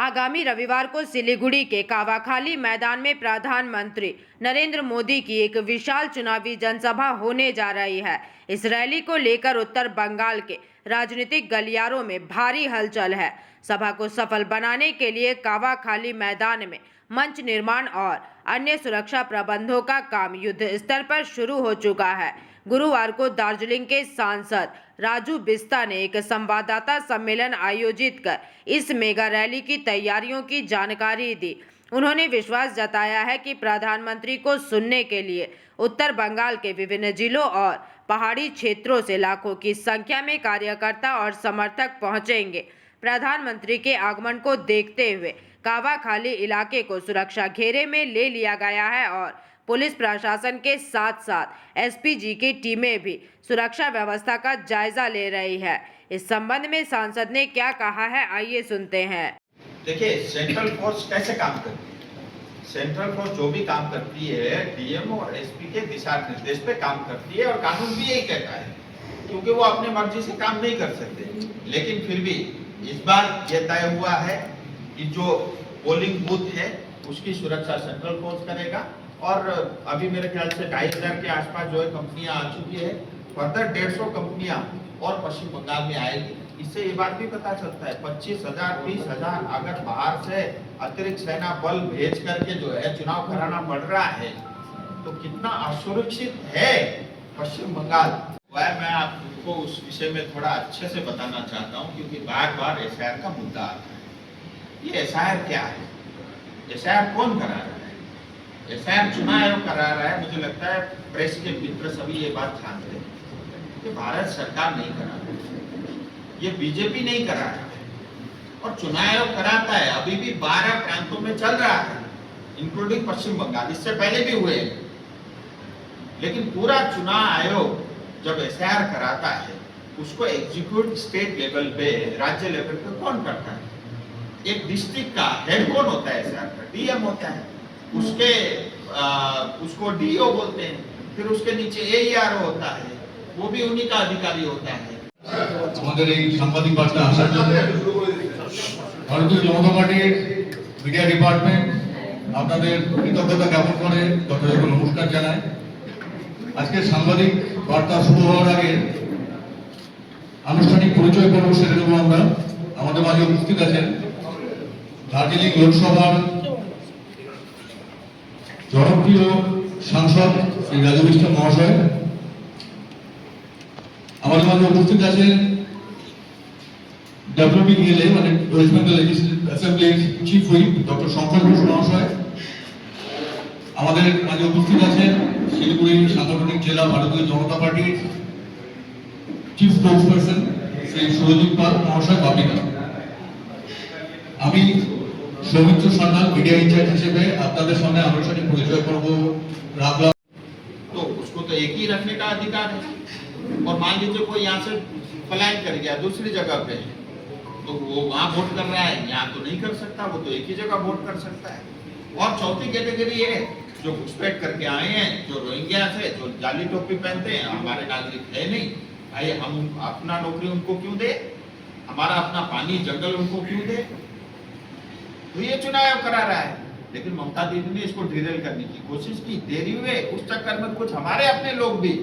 आगामी रविवार को सिलीगुड़ी के कावाखाली मैदान में प्रधानमंत्री नरेंद्र मोदी की एक विशाल चुनावी जनसभा होने जा रही है। इस रैली को लेकर उत्तर बंगाल के राजनीतिक गलियारों में भारी हलचल है। सभा को सफल बनाने के लिए कावाखाली मैदान में मंच निर्माण और अन्य सुरक्षा प्रबंधों का काम युद्ध स्तर पर शुरू हो चुका है। गुरुवार को दार्जिलिंग के सांसद राजू बिस्ता ने एक संवाददाता सम्मेलन आयोजित कर इस मेगा रैली की तैयारियों की जानकारी दी। उन्होंने विश्वास जताया है कि प्रधानमंत्री को सुनने के लिए उत्तर बंगाल के विभिन्न जिलों और पहाड़ी क्षेत्रों से लाखों की संख्या में कार्यकर्ता और समर्थक पहुंचेंगे। प्रधानमंत्री के आगमन को देखते हुए कावाखाली इलाके को सुरक्षा घेरे में ले लिया गया है और पुलिस प्रशासन के साथ साथ एसपीजी की टीमें भी सुरक्षा व्यवस्था का जायजा ले रही है। इस संबंध में सांसद ने क्या कहा है, आइए सुनते हैं। देखिए, सेंट्रल फोर्स कैसे काम करती है? सेंट्रल फोर्स जो भी काम करती है डीएम और एसपी के दिशा निर्देश पे काम करती है और कानून भी यही कहता है, क्योंकि वो अपनी मर्जी से काम नहीं कर सकते। लेकिन फिर भी इस बार ये तय हुआ है कि जो पोलिंग बूथ है उसकी सुरक्षा सेंट्रल फोर्स करेगा और अभी मेरे ख्याल से 2500 के आसपास जो है कंपनियां आ चुकी है। फर्दर 150 कंपनियां और पश्चिम बंगाल में आएगी। इससे ये बात भी पता चलता है 25,000 30,000 अगर बाहर से अतिरिक्त सेना बल भेज करके जो है चुनाव कराना पड़ रहा है तो कितना असुरक्षित है पश्चिम बंगाल। वह मैं आपको उस विषय में थोड़ा अच्छे से बताना चाहता हूँ, क्योंकि बार बार एसआईआर का मुद्दा आता है। ये एसआईआर क्या है? एसआईआर कौन करा रहा है? एसआईआर चुनाव आयोग करा रहा है। मुझे लगता है प्रेस के मित्र सभी ये बात जानते हैं कि भारत सरकार नहीं करा रही, ये बीजेपी नहीं करा रहा है और चुनाव आयोग कराता है। अभी भी 12 प्रांतों में चल रहा है, इंक्लूडिंग पश्चिम बंगाल। इससे पहले भी हुए, लेकिन पूरा चुनाव आयोग जब एसआईआर कराता है उसको एग्जीक्यूट स्टेट लेवल पे, राज्य लेवल पे कौन करता है? एक डिस्ट्रिक्ट का हेड कौन होता है एसआईआर का? डीएम होता है। उसको डीओ बोलते हैं। फिर उसके नीचे एईआर होता है, वो भी उन्हीं का अधिकारी होता है। আমাদের এই সাংবাদিক বার্তা আসার জন্য ভারতীয় জনতা পার্টির মিডিয়া ডিপার্টমেন্ট আপনাদের কৃতজ্ঞতা জ্ঞাপন করে যথাযথ নমস্কার জানায়। আজকে সাংবাদিক বার্তা শুরু হওয়ার আগে আনুষ্ঠানিক পরিচয় পর্ব সেরে নেব আমরা। আমাদের মাঝে উপস্থিত আছেন দার্জিলিং লোকসভার জনপ্রিয় সাংসদ শ্রী রাজু বিস্টা মহাশয়। আমাদের মাঝে উপস্থিত আছেন ডব্লিউবিএলএ মানে ওয়েস্ট বেঙ্গল লেজিসলেটিভ অ্যাসেম্বলির chief whip doctor Shankar Ghosh মহাশয়। আমাদের মাঝে উপস্থিত আছেন শিলিগুড়ি সাংগঠনিক জেলা ভারতীয় জনতা পার্টির চিফ স্পোকসপারসন শ্রী সুরজিৎ পাল মহাশয় বাপিদা। আমি সৌমিত্র সান্যাল मीडिया इंचार्ज হিসেবে আপনাদের সামনে আনুষ্ঠানিক পরিচয় পর্ব রাখলাম। तो उसको तो एक ही रखने का अधिकार है और मान लीजिए कोई यहाँ से पलायन कर गया दूसरी जगह पे, तो वो वहाँ वोट कर रहा है, यहाँ तो नहीं कर सकता, वो तो एक ही जगह वोट कर सकता है। और चौथी कैटेगरी है जो घुसपैठ करके आए हैं, जो रोहिंग्या से, जो जाली टोपी पहनते हैं, हमारे नागरिक है नहीं। भाई हम अपना नौकरी उनको क्यों दे? हमारा अपना पानी जंगल उनको क्यों दे? तो ये चुनाव करा रहा है। लेकिन ममता दीदी ने इसको डिरेल करने की कोशिश की, देरी हुए। उस चक्कर में कुछ हमारे अपने लोग भी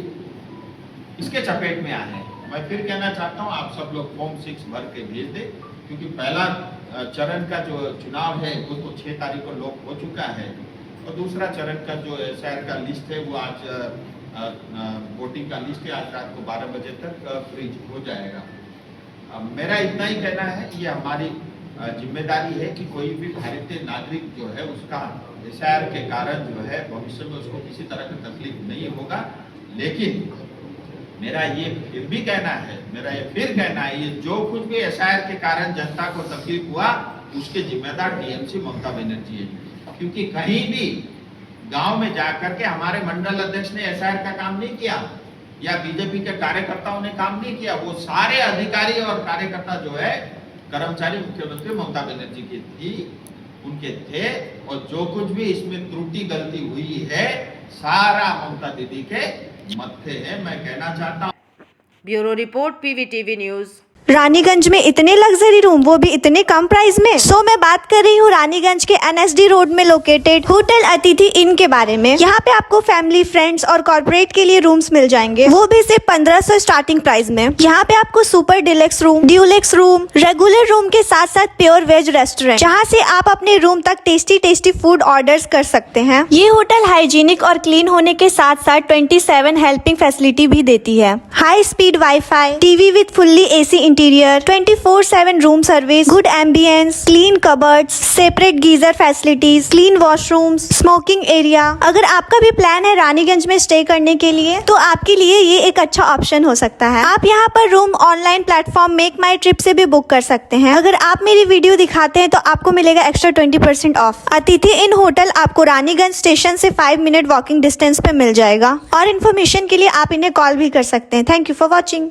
इसके चपेट में आए हैं। मैं फिर कहना चाहता हूँ, आप सब लोग फॉर्म 6 भर के भेज दे, क्योंकि पहला चरण का जो चुनाव है वो तो 6 तारीख को लॉक हो चुका है और दूसरा चरण का जो एसआईआर का लिस्ट है वो आज वोटिंग का लिस्ट है, आज रात को 12 बजे तक फ्रीज हो जाएगा। मेरा इतना ही कहना है, ये हमारी जिम्मेदारी है कि कोई भी भारतीय नागरिक जो है उसका एसआईआर के कारण जो है भविष्य में उसको किसी तरह की तकलीफ नहीं होगा। लेकिन मेरा ये फिर कहना है, ये जो कुछ भी एसआईआर के कारण जनता को तकलीफ हुआ उसके जिम्मेदार टीएमसी ममता बनर्जी है। क्योंकि कहीं भी गांव में जाकर के हमारे मंडल अध्यक्ष ने एसआईआर का काम नहीं किया या बीजेपी के कार्यकर्ताओं ने काम नहीं किया। वो सारे अधिकारी और कार्यकर्ता जो है कर्मचारी मुख्यमंत्री ममता बनर्जी की थी, उनके थे, और जो कुछ भी इसमें त्रुटि गलती हुई है सारा ममता दीदी के मत्थे है, मैं कहना चाहता हूँ। Bureau report, PVTV news. Raniganj में इतने लग्जरी रूम, वो भी इतने कम प्राइस में। सो मैं बात कर रही हूँ रानीगंज के NSD रोड में लोकेटेड होटल अतिथि इन के बारे में। यहाँ पे आपको फैमिली, फ्रेंड्स और कॉर्पोरेट के लिए रूम्स मिल जाएंगे, वो भी सिर्फ 1500 स्टार्टिंग प्राइस में। यहाँ पे आपको super deluxe room, Dulux room, regular room के साथ साथ प्योर वेज रेस्टोरेंट, जहाँ से आप अपने रूम तक टेस्टी फूड ऑर्डर्स कर सकते हैं। ये होटल हाइजीनिक और क्लीन होने के साथ साथ 27 हेल्पिंग फैसिलिटी भी देती है। High speed wifi, TV with fully AC interior, 24/7 room service, good ambience, clean cupboards, separate geyser facilities, clean washrooms, smoking area. अगर आपका भी प्लान है रानीगंज में स्टे करने के लिए, तो आपके लिए ये एक अच्छा ऑप्शन हो सकता है। आप यहाँ पर रूम ऑनलाइन प्लेटफॉर्म मेक माई ट्रिप से भी बुक कर सकते हैं। अगर आप मेरी वीडियो दिखाते हैं तो आपको मिलेगा एक्स्ट्रा 20% ऑफ। अतिथि इन होटल आपको रानीगंज स्टेशन से 5 मिनट वॉकिंग डिस्टेंस पे मिल जाएगा। और इन्फॉर्मेशन के लिए आप इन्हें कॉल भी कर सकते हैं। Thank you for watching.